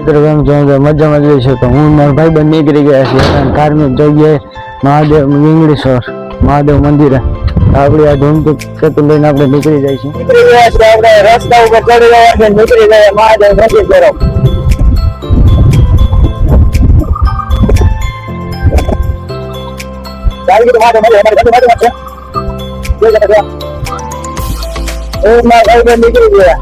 મિત્રો કેમ છો? મજામાં જ છે. તો હું મારા ભાઈબંધ નીકળી ગયા છીએ ધાર્મિક જગ્યાએ મહાદેવ વીંગળેશ્વર મહાદેવ મંદિરે. આપણે આ ધૂમધૂમ ખેતું લઈને આપણે નીકળી જાય છે. નીકળી ગયા છે આપણે રસ્તા ઉપર ચડી ગયા છે. નીકળી ગયા મહાદેવ મંદિર તરફ. નીકળી ગયા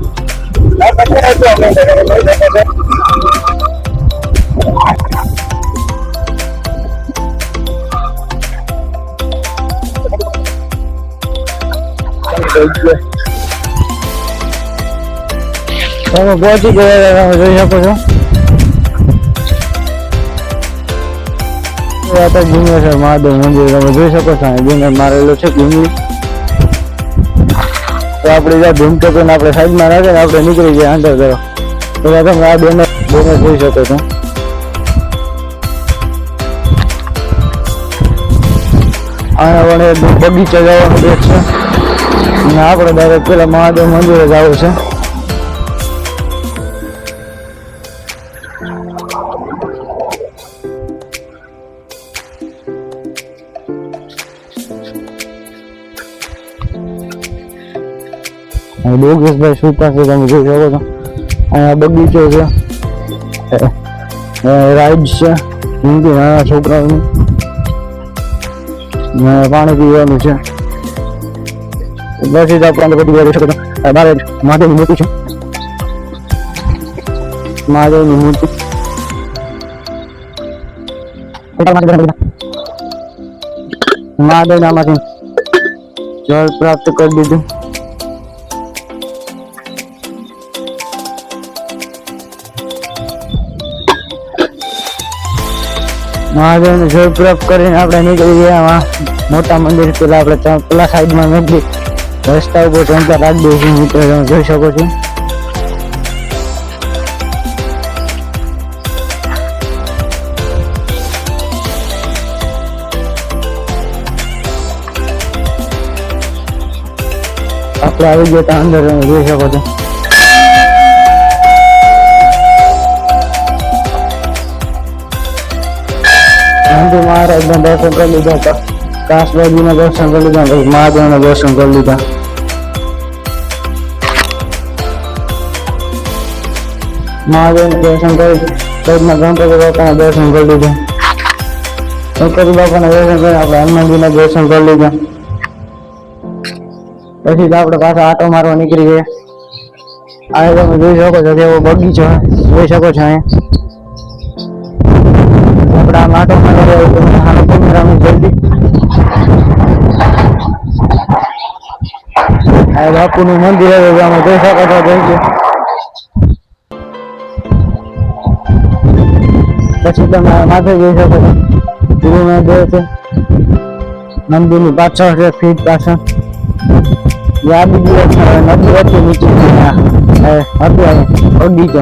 તમે પહોંચી ગયા જોઈ શકો છો. વીંગળેશ્વર મહાદેવ મંદિર તમે જોઈ શકો છો. વીંગળ મારેલું છે વીંગળી. તો આપણે જ્યાં ધૂમતો કરીને આપણે સાઈડમાં રાખીને આપણે નીકળી ગયા અંદર તરફ. તો તમે આ બેને જોઈ શકો છો. આના વડે બગીચા જવાનું બેટ છે અને આપણે ડાયરેક્ટ પેલા મહાદેવ મંદિરે જવું છે. યોગેશભાઈ સુતા છે તમે જોઈ શકો છો. અહીંયા બગીચો છે, રાઈડ છે નાના છોકરાઓની, પાણી પીવાનું છે. બસ જ આપણે બધી જોઈ શકો છો. બારે મહાદેવની મૂર્તિ છે, મહાદેવની મૂર્તિ. મહાદેવ નામાંથી જળ પ્રાપ્ત કરી દીધું. મહાદેવનું જળ પ્રાપ્ત કરીને આપણે નીકળી ગયા મોટા મંદિર. પેલા આપણે પેલા સાઈડમાં મંદિર રસ્તા ઉપર ચમતા રાખી દઈએ છીએ. મિત્રો તમે જોઈ શકો છો. આપણે આવી ગયા ત્યાં અંદર તમે જોઈ શકો છો. મહારાજના દર્શન કરી લીધા, કાસબાજીના દર્શન કરી લીધા, પછી મહાદેવના દર્શન કરી લીધા. મહાદેવના દર્શન કરી સાઈડમાં ગણપતિ બાપાના દર્શન કરી લીધા. ગણપતિ બાપાના દર્શન કરી આપણે હનુમાનજીના દર્શન કરી લીધા. પછી આપણે પાછા આટો મારવા નીકળી ગયા. આ તમે જોઈ શકો છો એવો બગીચો જોઈ શકો છો. અહીંયા આટો બાપુનું મંદિર અમે જોઈ શકો છો. પછી તમે માથે જોઈ શકો છો ગુરુનાથ છે. મંદિરની પાછળ છે ફીટ પાછળ આ બીજી નદી હતી નીચે બગીચો.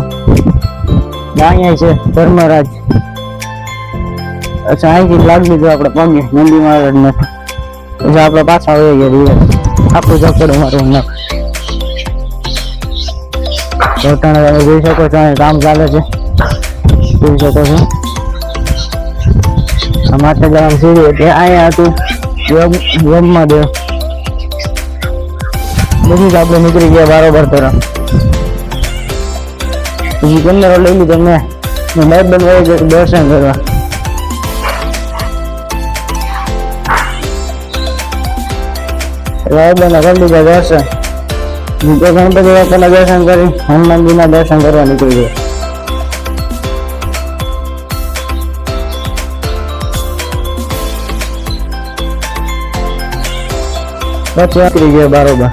અહીંયા છે ધર્મરાજ. અચ્છા અહીંથી લાગી દીધું આપણે પગે નંદી મહારાજ ને. પછી આપણે પાછા આવી ગયા રિવર્સ. આખું ઝપડું મારું ન તમે જોઈ શકો છો. અહીં કામ ચાલે છે જોઈ શકો છો. આ માથે જવાનું સીડી હતી. અહીંયા હતું યોગમાં દેવ. બધી જ આપણે નીકળી ગયા બરોબર તરફ. પછી કેમેરો લઈ લીધો મેં બંધ વહી ગયો દર્શન કરવા. રાયબના કરી લીધા દર્શન. ગણપતિ બાપાના દર્શન કરી હનુમાનજીના દર્શન કરવા નીકળી ગયા. પછી નીકળી ગયા બરોબર.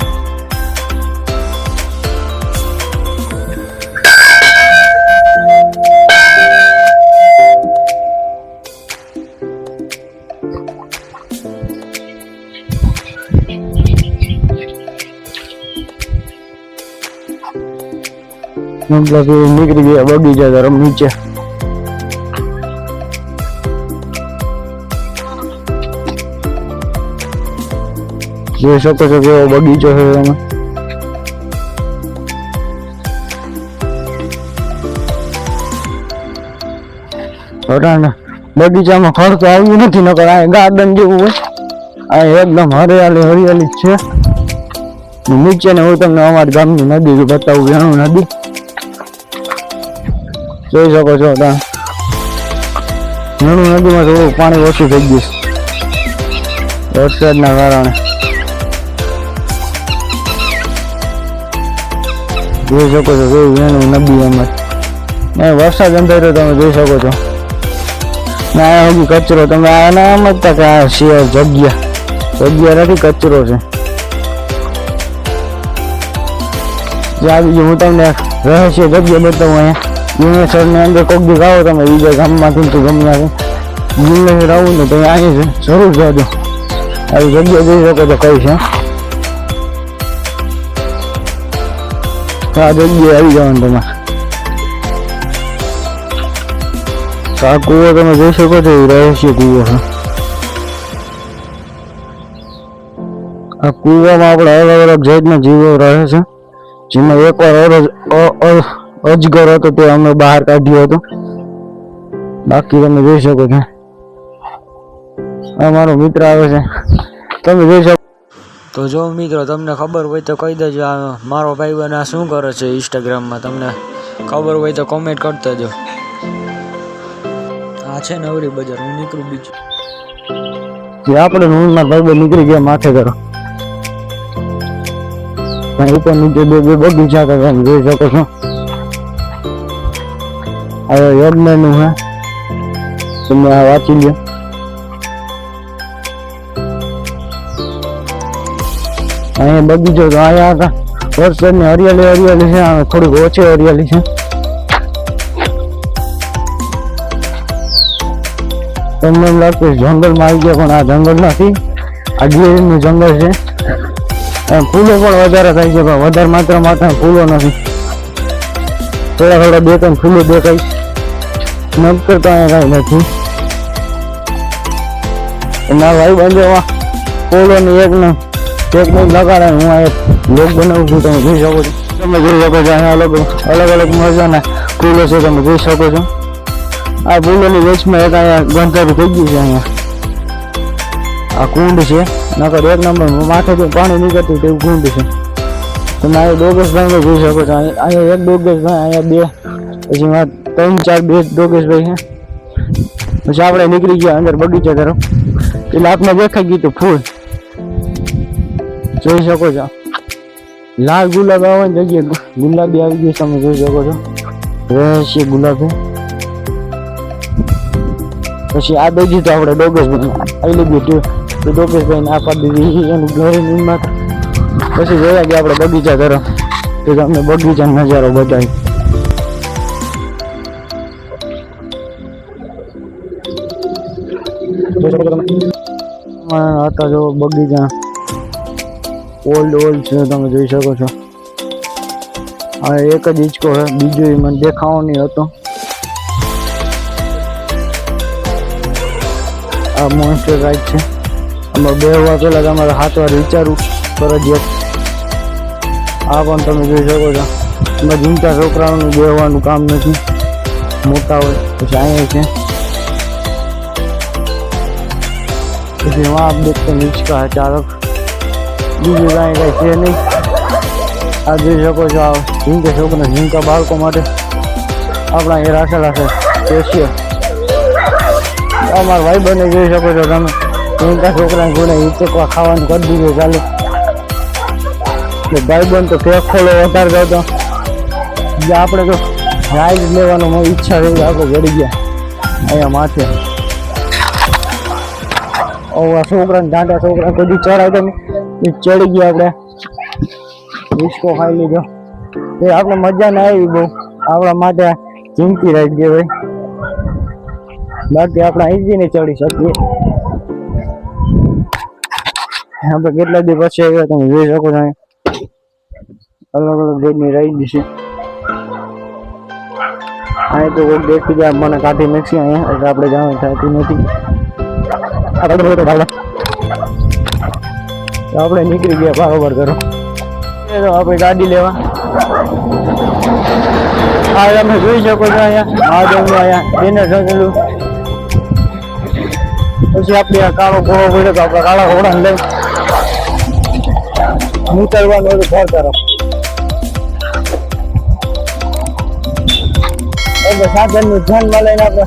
મતલબ નીકળી ગયા બગીચા તરફ નીચે. જોઈ શકો છો કેવો બગીચો છે એમાં. અટાણે બગીચામાં ખર્ચ આવ્યું નથી, નકર આ ગાર્ડન જેવું હોય. આ એકદમ હરિયાળી હરિયાળી જ છે. નીચે ને હું તમને અમારી ગામની નદી બતાવું, વેણું નદી જોઈ શકો છો. વેણું નદીમાં થોડું પાણી ઓછું થઈ ગયું વરસાદના કારણે. જોઈ શકો છો વેણું નદી એમાં વરસાદ અંદર તમે જોઈ શકો છો. ના હજી કચરો તમે આના એમ જ કે આ શેર જગ્યા નથી, કચરો છે. બીજું હું તમને રહસ્ય જગ્યા બતાવું. અહીંયા ભીમેશ્વર ની અંદર કોક દી આવો તમે બીજા ગામમાંથી તો ગમે આવે ભીમેશ્વર આવું ને તમે અહીં જરૂર જાજો. આવી જગ્યા જોઈ શકો છો કઈ છે. આ જગ્યાએ આવી જવાનું તમારે. આ કૂવો તમે જોઈ શકો છો, એ રહસ્ય કૂવો છે. આ કૂવામાં આપણે અલગ અલગ જાતના જીવો રહે છે, જેમાં એકવાર અજગર હતો તે અમે બહાર કાઢ્યો હતો. બાકી તમે જોઈ શકો છો. આ મારો મિત્ર આવે છે, તમે જોઈ શકો. તો જો મિત્રો તમને ખબર હોય તો કહી દેજો, આ મારો ભાઈબંધ આ શું કરે છે ઇન્સ્ટાગ્રામમાં. તમને ખબર હોય તો કોમેન્ટ કરતા જો. આ છે નવરી બજાર, હું નીકળું બીજું. આપણે મારા ભાઈબંધ નીકળી ગયા માથે કરો. ઉપર નીચે બે બગીચા તમે જોઈ શકો છો. હવે યજ્ઞનું હે, તમે આ વાંચી લો. અહીંયા બગીચો તો અહીંયા હતા વરસાદની હરિયાળી છે. થોડીક ઓછી હરિયાળી છે. તમને એમ લાગતું જંગલમાં આવી ગયા, પણ આ જંગલ નથી, આ ગીરનું જંગલ છે. ફૂલો પણ વધારે થાય છે, પણ વધારે માત્રામાં ફૂલો નથી. થોડા બે ત્રણ ફૂલો દેખાય, નક્કર તો અહીંયા કાંઈ નથી. મારા ભાઈ બંધેમાં ફૂલોની એક લગાડે. હું આ લોક બનાવું છું, તમે જોઈ શકો છો. તમે જોઈ શકો છો અહીંયા અલગ અલગ મજાના ફૂલો છે, તમે જોઈ શકો છો. આ ફૂલોની વેચમાં એક અહીંયા ગંધારું થઈ ગયું છે. અહીંયા આ કુંડ છે, નકર એક નંબર માથેથી પાણી નીકળતું તેવું કુંડ છે. તમે અહીંયા ડોગેશભાઈને જોઈ શકો છો. અહીંયા એક ડોગેશભાઈ, અહીંયા બે, પછી ત્રણ ચાર બે ડોગેશભાઈ છે. પછી આપણે નીકળી ગયા અંદર બગીચા તરફ. એટલે આપણે દેખાઈ ગયું હતું ફૂલ, જોઈ શકો છો. લાલ ગુલાબ આવવાની જગ્યાએ ગુલાબી આવી ગઈ, તમે જોઈ શકો છો. રહસ્ય ગુલાબી. પછી આ બગીચો તો આપણે ડોગેશભાઈ આવી લીધું. તો ડોગેશભાઈ ને આ પાડી દીધી એનું ઘરે નીંદમાં. પછી જોયા ગયા આપણે બગીચા તરફ, તો તમને બગીચાનો નજારો બતાવી. હતા જો બગીચા ઓલ્ડ છે, તમે જોઈ શકો છો. હવે એક જ હિંચકો છે, બીજો મને દેખાવો નહીં હતો. આ મોન્સ્ટર રાઈડ છે. આમાં બેહવા પહેલા તમારે હાથ વાર વિચારવું ફરજિયાત. આ પણ તમે જોઈ શકો છો. એમાં ઝીંકા છોકરાઓનું બેહવાનું કામ નથી, મોટા હોય. પછી અહીંયા છે, પછી એમાં આપ દેખતે હિંચકા है चारों. બીજું કાંઈ છે નહીં. આ જોઈ શકો છો, આ ઝીંકા છોકરા, ઝીંકા બાળકો માટે આપણા એ રાખેલા છે સ્પેશિયલ. અમારા ભાઈ બંને જોઈ શકો છો તમે, ઝીંકા છોકરાને ઘોડે હિંચકવા ખાવાનું કરી દીધું ચાલુ. ભાઈ બંધ તો કેક ખોલો વધારે જતો. જે આપણે તો રાઈડ લેવાનો ઈચ્છા રહી, આપણે ઘડી ગયા અહીંયા માથે. છોકરાને દાંડા છોકરા કોઈ ચડાવતો નહીં, ચડી ગયા. આપણે ડિસ્કો ખાઈ લીધો. એ આપણે મજા ના આવી બહુ, આપણા માટે ચિંતી રહી ગઈ ભાઈ. બાકી આપણે અહીંથી નહીં ચડી શકીએ. આપણે કેટલા દિવસ પછી આવ્યા, તમે જોઈ શકો છો. અલગ અલગ જાતની રાઈડ છે. અહીં તો કોઈ દેખી જાય મને કાઢી નાખશે અહીંયા, એટલે આપણે જવાનું થતું નથી. આપણે નીકળી ગયા બરાબર કરો. આપણે ગાડી લેવા આ તમે જોઈ શકો છો. અહીંયા મહાદેવનું અહીંયા બેનર થયેલું પછી આપણે આ કાળો ઘોડો પડ્યો તો આપણે કાળા ઘોડાને લઈ નીકળવાનું હતું ઘર તરફ. એટલે સાધનનું ધ્યાનમાં લઈને આપણે